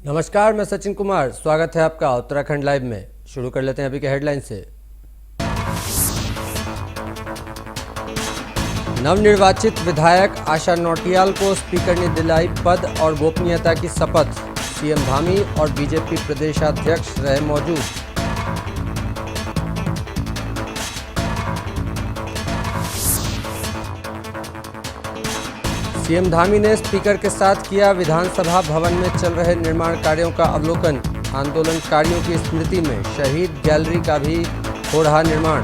नमस्कार, मैं सचिन कुमार। स्वागत है आपका उत्तराखंड लाइव में। शुरू कर लेते हैं अभी के हेडलाइन से। नवनिर्वाचित विधायक आशा नौटियाल को स्पीकर ने दिलाई पद और गोपनीयता की शपथ। सीएम धामी और बीजेपी प्रदेशाध्यक्ष रहे मौजूद। सीएम धामी ने स्पीकर के साथ किया विधानसभा भवन में चल रहे निर्माण कार्यों का अवलोकन। आंदोलनकारियों की स्मृति में शहीद गैलरी का भी हो रहा निर्माण।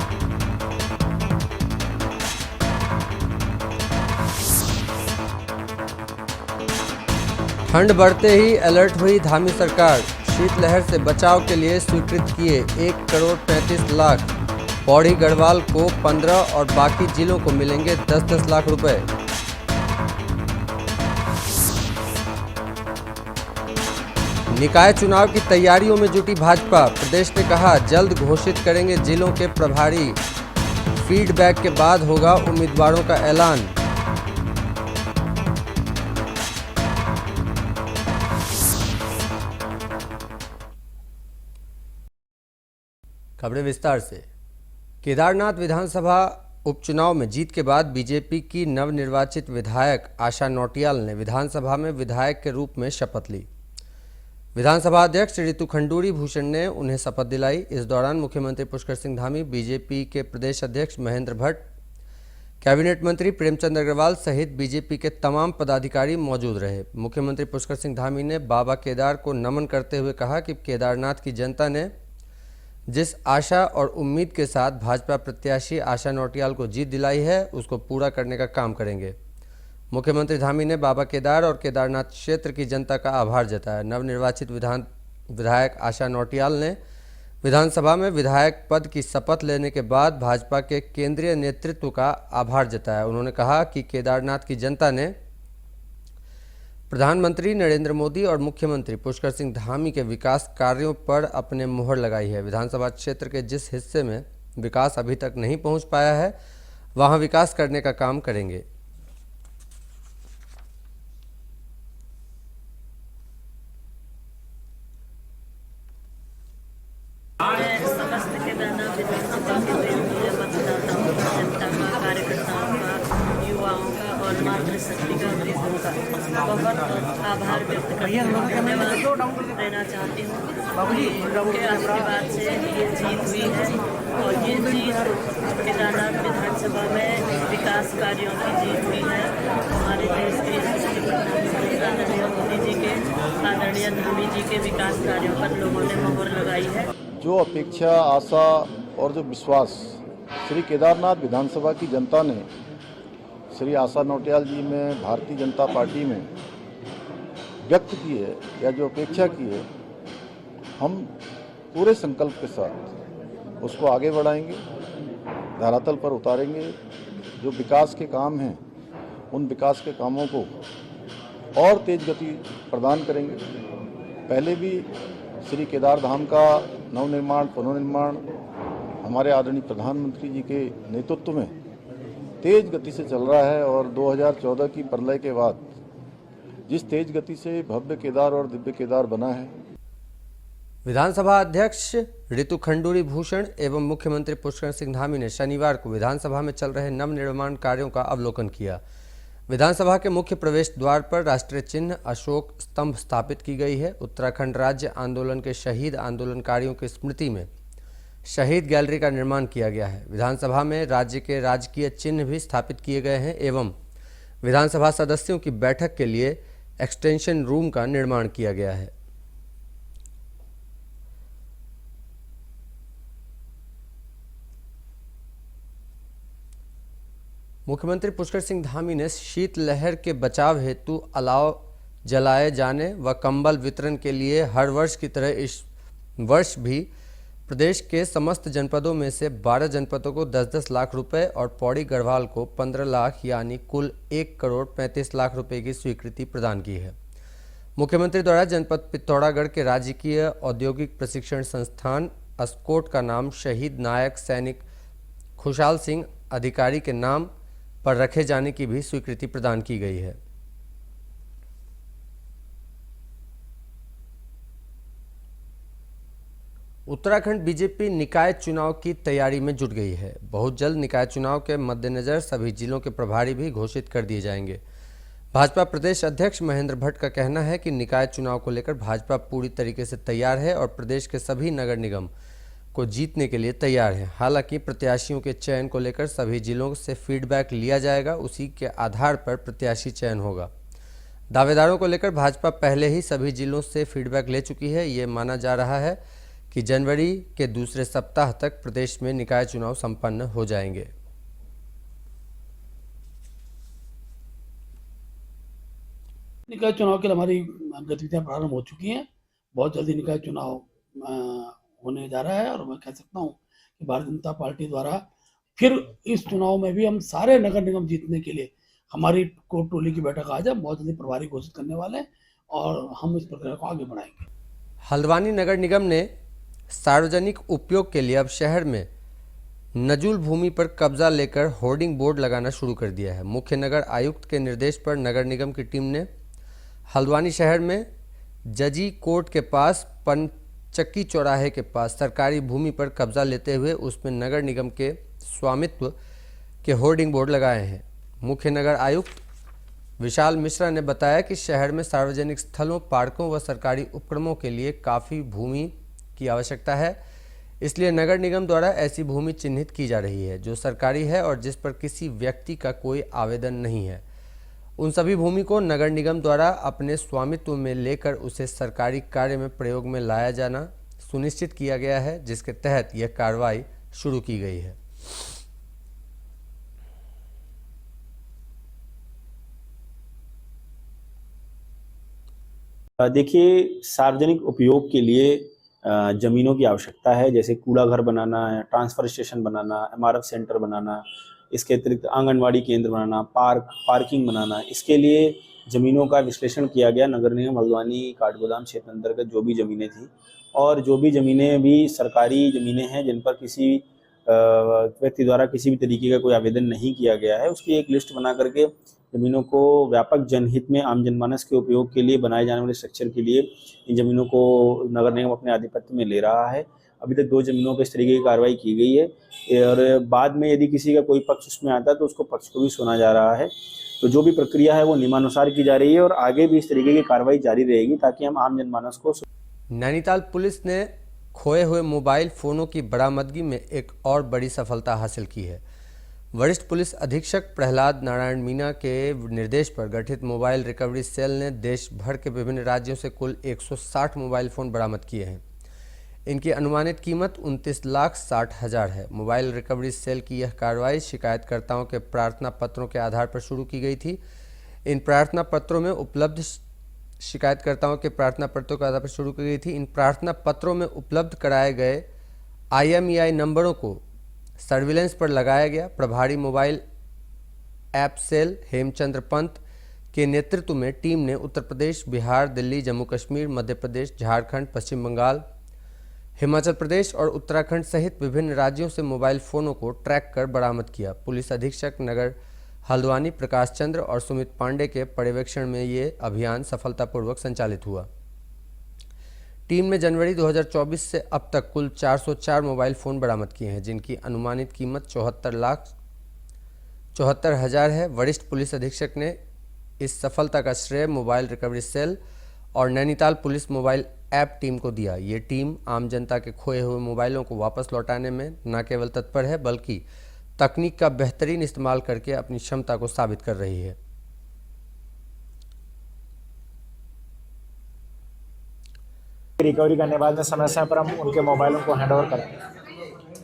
ठंड बढ़ते ही अलर्ट हुई धामी सरकार। शीतलहर से बचाव के लिए स्वीकृत किए 1,35,00,000। पौड़ी गढ़वाल को 15 और बाकी जिलों को मिलेंगे 10-10 लाख रुपए। निकाय चुनाव की तैयारियों में जुटी भाजपा। प्रदेश ने कहा जल्द घोषित करेंगे जिलों के प्रभारी। फीडबैक के बाद होगा उम्मीदवारों का ऐलान। खबरें विस्तार से। केदारनाथ विधानसभा उपचुनाव में जीत के बाद बीजेपी की नवनिर्वाचित विधायक आशा नौटियाल ने विधानसभा में विधायक के रूप में शपथ ली। विधानसभा अध्यक्ष ऋतु खंडूरी भूषण ने उन्हें शपथ दिलाई। इस दौरान मुख्यमंत्री पुष्कर सिंह धामी, बीजेपी के प्रदेश अध्यक्ष महेंद्र भट्ट, कैबिनेट मंत्री प्रेमचंद अग्रवाल सहित बीजेपी के तमाम पदाधिकारी मौजूद रहे। मुख्यमंत्री पुष्कर सिंह धामी ने बाबा केदार को नमन करते हुए कहा कि केदारनाथ की जनता ने जिस आशा और उम्मीद के साथ भाजपा प्रत्याशी आशा नौटियाल को जीत दिलाई है, उसको पूरा करने का काम करेंगे। मुख्यमंत्री धामी ने बाबा केदार और केदारनाथ क्षेत्र की जनता का आभार जताया। नवनिर्वाचित विधायक आशा नौटियाल ने विधानसभा में विधायक पद की शपथ लेने के बाद भाजपा के केंद्रीय नेतृत्व का आभार जताया। उन्होंने कहा कि केदारनाथ की जनता ने प्रधानमंत्री नरेंद्र मोदी और मुख्यमंत्री पुष्कर सिंह धामी के विकास कार्यों पर अपने मुहर लगाई है। विधानसभा क्षेत्र के जिस हिस्से में विकास अभी तक नहीं पहुंच पाया है, वहां विकास करने का काम करेंगे। समस्त केदारनाथ विधानसभा के प्रिय मतदाताओं का, जनता का, कार्यकर्ताओं का, युवाओं का और मातृशक्ति का, वृद्धों का बहुत आभार व्यक्त करती हूँ, धन्यवाद देना चाहती हूँ। उनके आशीर्वाद से ये जीत हुई है और ये जीत केदारनाथ विधानसभा में विकास कार्यों की जीत हुई है। हमारे देश के यशस्वी प्रधानमंत्री आदरणीय मोदी जी के, आदरणीय धामी जी के विकास कार्यों पर लोगों ने मोहर लगाई है। जो अपेक्षा, आशा और जो विश्वास श्री केदारनाथ विधानसभा की जनता ने श्री आशा नौटियाल जी में, भारतीय जनता पार्टी में व्यक्त की है या जो अपेक्षा की है, हम पूरे संकल्प के साथ उसको आगे बढ़ाएंगे, धरातल पर उतारेंगे। जो विकास के काम हैं, उन विकास के कामों को और तेज गति प्रदान करेंगे। पहले भी श्री केदार धाम का नवनिर्माण, पुनर्निर्माण हमारे आदरणीय प्रधानमंत्री जी के नेतृत्व में तेज गति से चल रहा है और 2014 की प्रलय के बाद जिस तेज गति से भव्य केदार और दिव्य केदार बना है। विधानसभा अध्यक्ष ऋतु खंडूरी भूषण एवं मुख्यमंत्री पुष्कर सिंह धामी ने शनिवार को विधानसभा में चल रहे नवनिर्माण कार्यों का अवलोकन किया। विधानसभा के मुख्य प्रवेश द्वार पर राष्ट्रीय चिन्ह अशोक स्तंभ स्थापित की गई है। उत्तराखंड राज्य आंदोलन के शहीद आंदोलनकारियों की स्मृति में शहीद गैलरी का निर्माण किया गया है। विधानसभा में राज्य के राजकीय चिन्ह भी स्थापित किए गए हैं एवं विधानसभा सदस्यों की बैठक के लिए एक्सटेंशन रूम का निर्माण किया गया है। मुख्यमंत्री पुष्कर सिंह धामी ने शीतलहर के बचाव हेतु अलाव जलाए जाने व कंबल वितरण के लिए हर वर्ष की तरह इस वर्ष भी प्रदेश के समस्त जनपदों में से 12 जनपदों को 10-10 लाख रुपए और पौड़ी गढ़वाल को 15 लाख यानी कुल 1,35,00,000 रुपए की स्वीकृति प्रदान की है। मुख्यमंत्री द्वारा जनपद पिथौरागढ़ के राजकीय औद्योगिक प्रशिक्षण संस्थान अस्कोट का नाम शहीद नायक सैनिक खुशहाल सिंह अधिकारी के नाम पर रखे जाने की भी स्वीकृति प्रदान की गई है। उत्तराखंड बीजेपी निकाय चुनाव की तैयारी में जुट गई है। बहुत जल्द निकाय चुनाव के मद्देनजर सभी जिलों के प्रभारी भी घोषित कर दिए जाएंगे। भाजपा प्रदेश अध्यक्ष महेंद्र भट्ट का कहना है कि निकाय चुनाव को लेकर भाजपा पूरी तरीके से तैयार है और प्रदेश के सभी नगर निगम को जीतने के लिए तैयार है। हालांकि प्रत्याशियों के चयन को लेकर सभी जिलों से फीडबैक लिया जाएगा, उसी के आधार पर प्रत्याशी चयन होगा। दावेदारों को लेकर भाजपा पहले ही सभी जिलों से फीडबैक ले चुकी है। ये माना जा रहा है कि जनवरी के दूसरे सप्ताह तक प्रदेश में निकाय चुनाव संपन्न हो जाएंगे। निकाय चुनाव के लिए हमारी गतिविधियां प्रारंभ हो चुकी हैं। बहुत जल्दी निकाय चुनाव होने जा रहा है और मैं कह सकता हूं कि भारतीय जनता पार्टी द्वारा फिर इस चुनाव में भी हम सारे नगर निगम जीतने के लिए हमारी कोर टोली की बैठक आज हम बहुत जल्दी प्रभारी घोषित करने वाले हैं और हम इस प्रक्रिया को आगे बढ़ाएंगे। हल्द्वानी नगर निगम ने सार्वजनिक उपयोग के लिए अब शहर में नजूल भूमि पर कब्जा लेकर होर्डिंग बोर्ड लगाना शुरू कर दिया है। मुख्य नगर आयुक्त के निर्देश पर नगर निगम की टीम ने हल्द्वानी शहर में जजी कोर्ट के पास पंचक्की चौराहे के पास सरकारी भूमि पर कब्जा लेते हुए उसमें नगर निगम के स्वामित्व के होर्डिंग बोर्ड लगाए हैं। मुख्य नगर आयुक्त विशाल मिश्रा ने बताया कि शहर में सार्वजनिक स्थलों, पार्कों व सरकारी उपक्रमों के लिए काफ़ी भूमि की आवश्यकता है, इसलिए नगर निगम द्वारा ऐसी भूमि चिन्हित की जा रही है जो सरकारी है और जिस पर किसी व्यक्ति का कोई आवेदन नहीं है। उन सभी भूमि को नगर निगम द्वारा अपने स्वामित्व में लेकर उसे सरकारी कार्य में प्रयोग में लाया जाना सुनिश्चित किया गया है, जिसके तहत यह कार्रवाई शुरू की गई है। देखिए, सार्वजनिक उपयोग के लिए जमीनों की आवश्यकता है, जैसे कूड़ा घर बनाना है, ट्रांसफर स्टेशन बनाना, MRF सेंटर बनाना, इसके अतिरिक्त आंगनवाड़ी केंद्र बनाना, पार्किंग बनाना। इसके लिए ज़मीनों का विश्लेषण किया गया। नगर निगम हल्द्वानी काठगोदाम क्षेत्र अंतर्गत जो भी ज़मीनें थी और जो भी ज़मीनें भी सरकारी ज़मीनें हैं जिन पर किसी व्यक्ति द्वारा किसी भी तरीके का कोई आवेदन नहीं किया गया है, उसकी एक लिस्ट बना करके ज़मीनों को व्यापक जनहित में आम जनमानस के उपयोग के लिए बनाए जाने वाले स्ट्रक्चर के लिए इन ज़मीनों को नगर निगम अपने आधिपत्य में ले रहा है। अभी तक 2 ज़मीनों पर इस तरीके की कार्रवाई की गई है और बाद में यदि किसी का कोई पक्ष उसमें आता है तो उसको पक्ष को भी सुना जा रहा है। तो जो भी प्रक्रिया है वो नियमानुसार की जा रही है और आगे भी इस तरीके की कार्रवाई जारी रहेगी ताकि हम आम जनमानस को। नैनीताल पुलिस ने खोए हुए मोबाइल फ़ोनों की बरामदगी में एक और बड़ी सफलता हासिल की है। वरिष्ठ पुलिस अधीक्षक प्रहलाद नारायण मीना के निर्देश पर गठित मोबाइल रिकवरी सेल ने देश भर के विभिन्न राज्यों से कुल 160 मोबाइल फ़ोन बरामद किए हैं। इनकी अनुमानित कीमत 29,60,000 है। मोबाइल रिकवरी सेल की यह कार्रवाई शिकायतकर्ताओं के प्रार्थना पत्रों के आधार पर शुरू की गई थी। इन प्रार्थना पत्रों में उपलब्ध शिकायतकर्ताओं के प्रार्थना पत्रों के आधार पर शुरू की गई थी। इन प्रार्थना पत्रों में उपलब्ध कराए गए IMEI नंबरों को सर्विलेंस पर लगाया गया। प्रभारी mobile app cell Hemchandra Pant के नेतृत्व में टीम ने उत्तर प्रदेश, बिहार, दिल्ली, जम्मू कश्मीर, मध्य प्रदेश, झारखंड, पश्चिम बंगाल, हिमाचल प्रदेश और उत्तराखंड सहित विभिन्न राज्यों से मोबाइल फ़ोनों को ट्रैक कर बरामद किया। पुलिस अधीक्षक नगर हल्द्वानी प्रकाश चंद्र और सुमित पांडे के पर्यवेक्षण में ये अभियान सफलतापूर्वक संचालित हुआ। टीम ने जनवरी 2024 से अब तक कुल 404 मोबाइल फ़ोन बरामद किए हैं, जिनकी अनुमानित कीमत 74,74,000 है। वरिष्ठ पुलिस अधीक्षक ने इस सफलता का श्रेय मोबाइल रिकवरी सेल और Nainital police mobile app team को दिया। ये टीम आम जनता के खोए हुए मोबाइलों को वापस लौटाने में न केवल तत्पर है बल्कि तकनीक का बेहतरीन इस्तेमाल करके अपनी क्षमता को साबित कर रही है। रिकवरी करने के बाद में समय समय पर हम उनके मोबाइलों को हैंड ओवर करते हैं।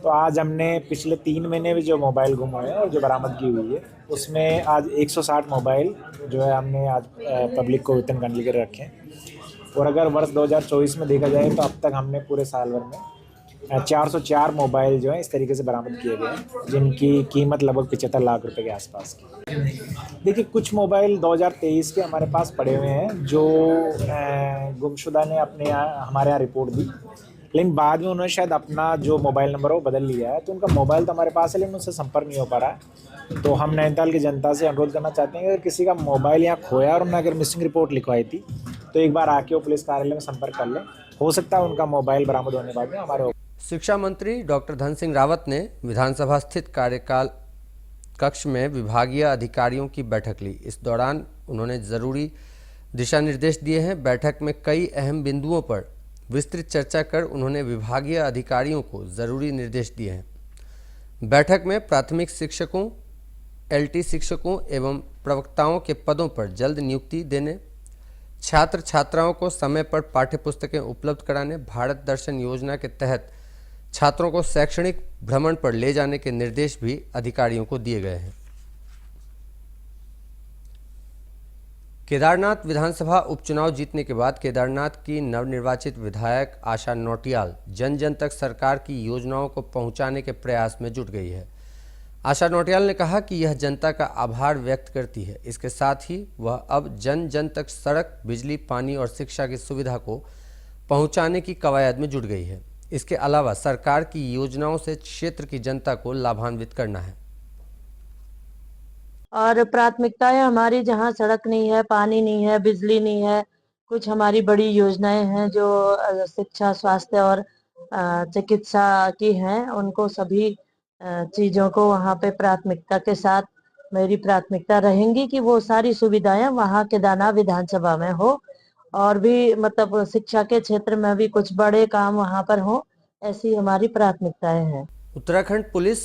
तो आज हमने पिछले 3 महीने में जो मोबाइल गुम हुए हैं और जो बरामदगी हुई है उसमें आज 160 मोबाइल जो है हमने आज पब्लिक को वितरण करने के लिए रखे हैं। और अगर वर्ष 2024 में देखा जाए तो अब तक हमने पूरे साल भर में 404 मोबाइल जो है इस तरीके से बरामद किए गए हैं, जिनकी कीमत लगभग 75 लाख रुपए के आसपास की। देखिए, कुछ मोबाइल 2023 के हमारे पास पड़े हुए हैं जो गुमशुदा ने हमारे यहाँ रिपोर्ट दी, लेकिन बाद में उन्होंने शायद अपना जो मोबाइल नंबर वो बदल लिया है। तो उनका मोबाइल तो हमारे पास है लेकिन उससे संपर्क नहीं हो पा रहा है। तो हम नैनीताल की जनता से अनुरोध करना चाहते हैं कि अगर किसी का मोबाइल यहाँ खोया और उन्होंने अगर मिसिंग रिपोर्ट लिखवाई थी तो एक बार आके वो पुलिस कार्यालय में संपर्क कर लें, हो सकता है उनका मोबाइल बरामद होने बाद में हमारे। शिक्षा मंत्री डॉक्टर धन सिंह रावत ने विधानसभा स्थित कार्यकाल कक्ष में विभागीय अधिकारियों की बैठक ली। इस दौरान उन्होंने जरूरी दिशा निर्देश दिए हैं। बैठक में कई अहम बिंदुओं पर विस्तृत चर्चा कर उन्होंने विभागीय अधिकारियों को जरूरी निर्देश दिए हैं। बैठक में प्राथमिक शिक्षकों, एलटी शिक्षकों एवं प्रवक्ताओं के पदों पर जल्द नियुक्ति देने, छात्र छात्राओं को समय पर पाठ्य पुस्तकें उपलब्ध कराने, भारत दर्शन योजना के तहत छात्रों को शैक्षणिक भ्रमण पर ले जाने के निर्देश भी अधिकारियों को दिए गए हैं। केदारनाथ विधानसभा उपचुनाव जीतने के बाद केदारनाथ की नवनिर्वाचित विधायक आशा नौटियाल जन जन तक सरकार की योजनाओं को पहुंचाने के प्रयास में जुट गई है। आशा नौटियाल ने कहा कि यह जनता का आभार व्यक्त करती है। इसके साथ ही वह अब जन जन तक सड़क, बिजली, पानी और शिक्षा की सुविधा को पहुंचाने की कवायद में जुट गई है। इसके अलावा सरकार की योजनाओं से क्षेत्र की जनता को लाभान्वित करना है। और प्राथमिकताएं हमारी जहां सड़क नहीं है, पानी नहीं है, बिजली नहीं है, कुछ हमारी बड़ी योजनाएं हैं जो शिक्षा, स्वास्थ्य और चिकित्सा की हैं, उनको सभी चीजों को वहां पे प्राथमिकता के साथ मेरी प्राथमिकता रहेंगी कि वो सारी सुविधाएं वहां केदारनाथ विधानसभा में हो। और भी मतलब शिक्षा के क्षेत्र में भी कुछ बड़े काम वहां पर हो, ऐसी हमारी प्राथमिकताएं हैं। उत्तराखंड पुलिस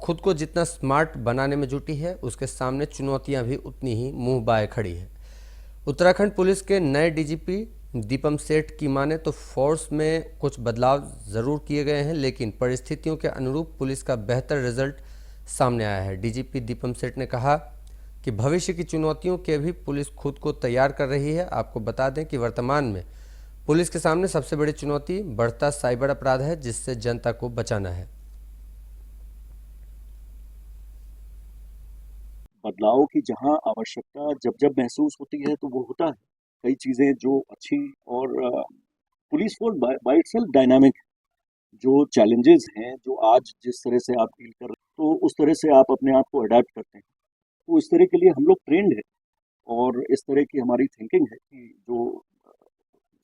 खुद को जितना स्मार्ट बनाने में जुटी है, उसके सामने चुनौतियां भी उतनी ही मुंह बाए खड़ी है। उत्तराखंड पुलिस के नए डीजीपी दीपम सेठ की माने तो फोर्स में कुछ बदलाव जरूर किए गए हैं, लेकिन परिस्थितियों के अनुरूप पुलिस का बेहतर रिजल्ट सामने आया है। डीजीपी दीपम सेठ ने कहा कि भविष्य की चुनौतियों के भी पुलिस खुद को तैयार कर रही है। आपको बता दें कि वर्तमान में पुलिस के सामने सबसे बड़ी चुनौती बढ़ता साइबर अपराध है, जिससे जनता को बचाना है। बदलाव की जहां आवश्यकता जब जब महसूस होती है तो वो होता है। कई चीजें जो अच्छी और police force by itself dynamic, जो चैलेंजेस हैं, जो आज जिस तरह से आप डील कर रहे हैं, तो उस तरह से आप अपने आप को अडेप्ट करते हैं। तो इस तरह के लिए हम लोग ट्रेंड है और इस तरह की हमारी थिंकिंग है कि जो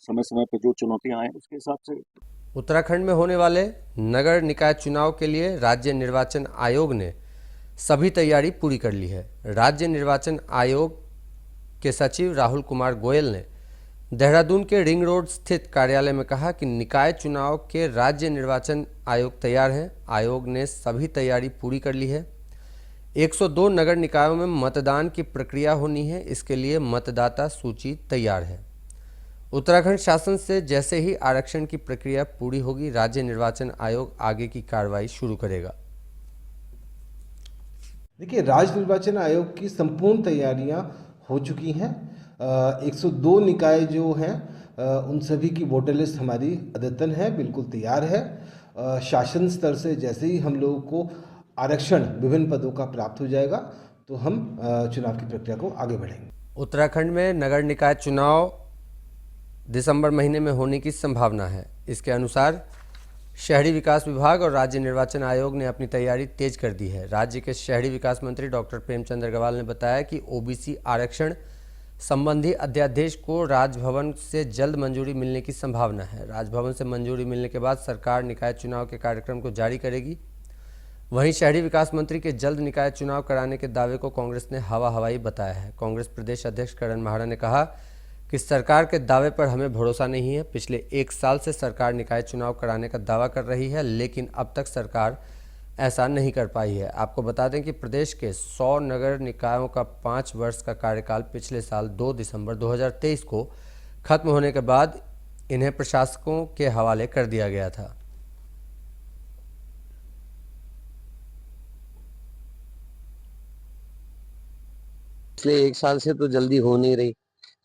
समय समय पर जो चुनौतियां आए उसके हिसाब से। उत्तराखंड में होने वाले नगर निकाय चुनाव के लिए राज्य निर्वाचन आयोग ने सभी तैयारी पूरी कर ली है। राज्य निर्वाचन आयोग के सचिव राहुल कुमार गोयल ने देहरादून के रिंग रोड स्थित कार्यालय में कहा कि निकाय चुनाव के राज्य निर्वाचन आयोग तैयार है। आयोग ने सभी तैयारी पूरी कर ली है। 102 नगर निकायों में मतदान की प्रक्रिया होनी है, इसके लिए मतदाता सूची तैयार है। उत्तराखंड शासन से जैसे ही आरक्षण की प्रक्रिया पूरी होगी, राज्य निर्वाचन आयोग आगे की कार्रवाई शुरू करेगा। देखिए, राज्य निर्वाचन आयोग की संपूर्ण तैयारियां हो चुकी हैं। 102 निकाय जो हैं उन सभी की वोटर लिस्ट हमारी अद्यतन है, बिल्कुल तैयार है। शासन स्तर से जैसे ही हम लोगों को आरक्षण विभिन्न पदों का प्राप्त हो जाएगा तो हम चुनाव की प्रक्रिया को आगे बढ़ेंगे। उत्तराखंड में नगर निकाय चुनाव दिसंबर महीने में होने की संभावना है। इसके अनुसार शहरी विकास विभाग और राज्य निर्वाचन आयोग ने अपनी तैयारी तेज कर दी है। राज्य के शहरी विकास मंत्री डॉक्टर प्रेमचंद अग्रवाल ने बताया कि ओबीसी आरक्षण संबंधी अध्यादेश को राजभवन से जल्द मंजूरी मिलने की संभावना है। राजभवन से मंजूरी मिलने के बाद सरकार निकाय चुनाव के कार्यक्रम को जारी करेगी। वहीं शहरी विकास मंत्री के जल्द निकाय चुनाव कराने के दावे को कांग्रेस ने हवा हवाई बताया है। कांग्रेस प्रदेश अध्यक्ष करण महाड़ा ने कहा कि सरकार के दावे पर हमें भरोसा नहीं है। पिछले 1 साल से सरकार निकाय चुनाव कराने का दावा कर रही है, लेकिन अब तक सरकार ऐसा नहीं कर पाई है। आपको बता दें कि प्रदेश के 100 नगर निकायों का 5 वर्ष का कार्यकाल पिछले साल 2 दिसंबर 2023 को खत्म होने के बाद इन्हें प्रशासकों के हवाले कर दिया गया था। पिछले 1 साल से तो जल्दी हो नहीं रही।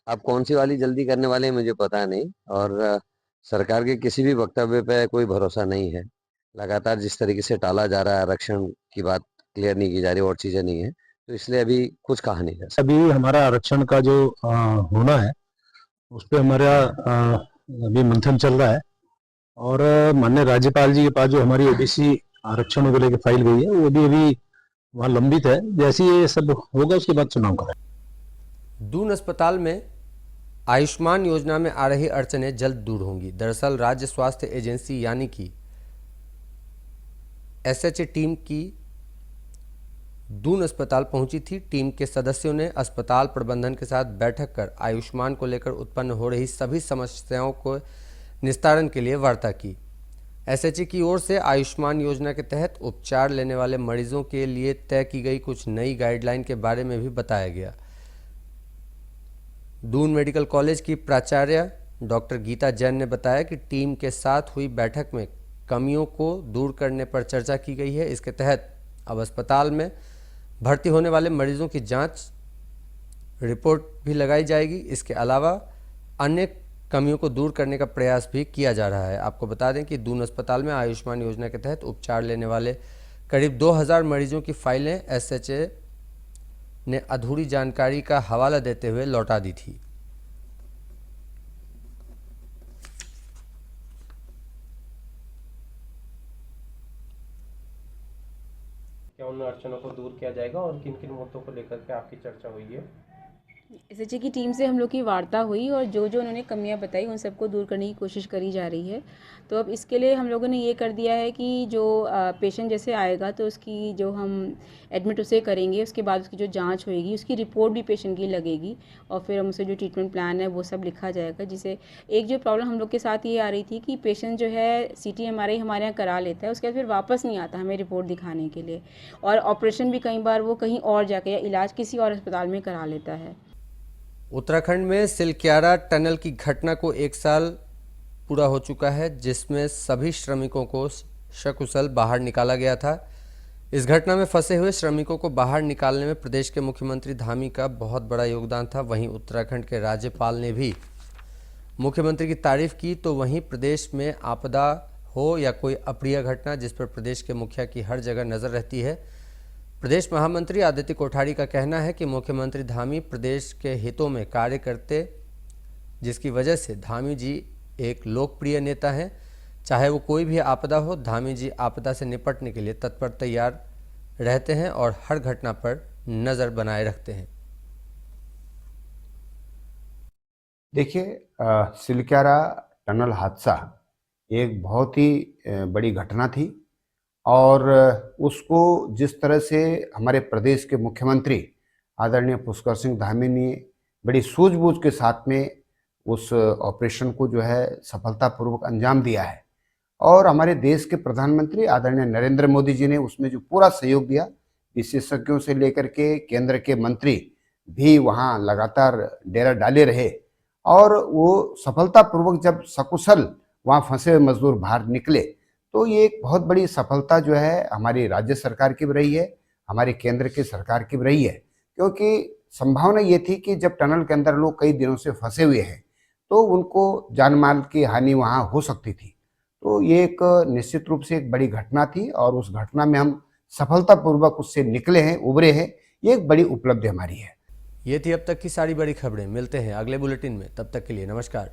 अब कौन सी वाली जल्दी करने वाले हैं मुझे पता नहीं, और सरकार के किसी भी वक्तव्य पे कोई भरोसा नहीं है। लगातार जिस तरीके से टाला जा रहा है, आरक्षण की बात क्लियर नहीं की जा रही और चीजें नहीं है, तो इसलिए अभी कुछ कहा नहीं जा सकता। अभी हमारा आरक्षण का जो होना है उस पर हमारा अभी मंथन चल रहा है, और माननीय राज्यपाल जी के पास जो हमारी ओबीसी आरक्षण को लेकर फाइल गई है वो भी अभी वहाँ लंबित है। जैसे ये सब होगा उसके बाद चुनाव करें। दून अस्पताल में आयुष्मान योजना में आ रही अड़चनें जल्द दूर होंगी। दरअसल राज्य स्वास्थ्य एजेंसी यानी कि एसएचए टीम की दून अस्पताल पहुंची थी। टीम के सदस्यों ने अस्पताल प्रबंधन के साथ बैठक कर आयुष्मान को लेकर उत्पन्न हो रही सभी समस्याओं को निस्तारण के लिए वार्ता की। एसएचए की ओर से आयुष्मान योजना के तहत उपचार लेने वाले मरीजों के लिए तय की गई कुछ नई गाइडलाइन के बारे में भी बताया गया। दून मेडिकल कॉलेज की प्राचार्य डॉक्टर गीता जैन ने बताया कि टीम के साथ हुई बैठक में कमियों को दूर करने पर चर्चा की गई है। इसके तहत अब अस्पताल में भर्ती होने वाले मरीजों की जांच रिपोर्ट भी लगाई जाएगी। इसके अलावा अन्य कमियों को दूर करने का प्रयास भी किया जा रहा है। आपको बता दें कि दून अस्पताल में आयुष्मान योजना के तहत उपचार लेने वाले करीब 2000 मरीजों की फाइलें एसएचए ने अधूरी जानकारी का हवाला देते हुए लौटा दी थी। क्या उन अड़चनों को दूर किया जाएगा और किन किन मुद्दों को लेकर के आपकी चर्चा हुई है? एसएचए की टीम से हम लोग की वार्ता हुई और जो जो उन्होंने कमियां बताई उन सबको दूर करने की कोशिश करी जा रही है। तो अब इसके लिए हम लोगों ने ये कर दिया है कि जो पेशेंट जैसे आएगा तो उसकी जो हम एडमिट उसे करेंगे, उसके बाद उसकी जो जांच होएगी उसकी रिपोर्ट भी पेशेंट की लगेगी और फिर हम उसे जो ट्रीटमेंट प्लान है वो सब लिखा जाएगा। जिसे एक जो प्रॉब्लम हम लोग के साथ ये आ रही थी कि पेशेंट जो है CT MRI हमारे यहाँ करा लेता है, उसके बाद फिर वापस नहीं आता हमें रिपोर्ट दिखाने के लिए, और ऑपरेशन भी कई बार वो कहीं और जाके या इलाज किसी और अस्पताल में करा लेता है। उत्तराखंड में सिलक्यारा टनल की घटना को 1 साल पूरा हो चुका है, जिसमें सभी श्रमिकों को सकुशल बाहर निकाला गया था। इस घटना में फंसे हुए श्रमिकों को बाहर निकालने में प्रदेश के मुख्यमंत्री धामी का बहुत बड़ा योगदान था। वहीं उत्तराखंड के राज्यपाल ने भी मुख्यमंत्री की तारीफ की। तो वहीं प्रदेश में आपदा हो या कोई अप्रिय घटना जिस पर प्रदेश के मुखिया की हर जगह नज़र रहती है, प्रदेश महामंत्री आदित्य कोठारी का कहना है कि मुख्यमंत्री धामी प्रदेश के हितों में कार्य करते, जिसकी वजह से धामी जी एक लोकप्रिय नेता हैं। चाहे वो कोई भी आपदा हो, धामी जी आपदा से निपटने के लिए तत्पर तैयार रहते हैं और हर घटना पर नज़र बनाए रखते हैं। देखिए, सिलक्यारा टनल हादसा एक बहुत ही बड़ी घटना थी और उसको जिस तरह से हमारे प्रदेश के मुख्यमंत्री आदरणीय पुष्कर सिंह धामी ने बड़ी सूझबूझ के साथ में उस ऑपरेशन को जो है सफलतापूर्वक अंजाम दिया है, और हमारे देश के प्रधानमंत्री आदरणीय नरेंद्र मोदी जी ने उसमें जो पूरा सहयोग दिया, विशेषज्ञों से लेकर के केंद्र के मंत्री भी वहाँ लगातार डेरा डाले रहे, और वो सफलतापूर्वक जब सकुशल वहाँ फंसे हुए मजदूर बाहर निकले, तो ये एक बहुत बड़ी सफलता जो है हमारी राज्य सरकार की भी रही है, हमारी केंद्र की सरकार की भी रही है। क्योंकि संभावना ये थी कि जब टनल के अंदर लोग कई दिनों से फंसे हुए हैं तो उनको जान माल की हानि वहाँ हो सकती थी। तो ये एक निश्चित रूप से एक बड़ी घटना थी और उस घटना में हम सफलतापूर्वक उससे निकले हैं, उभरे हैं। ये एक बड़ी उपलब्धि हमारी है। ये थी अब तक की सारी बड़ी खबरें। मिलते हैं अगले बुलेटिन में, तब तक के लिए नमस्कार।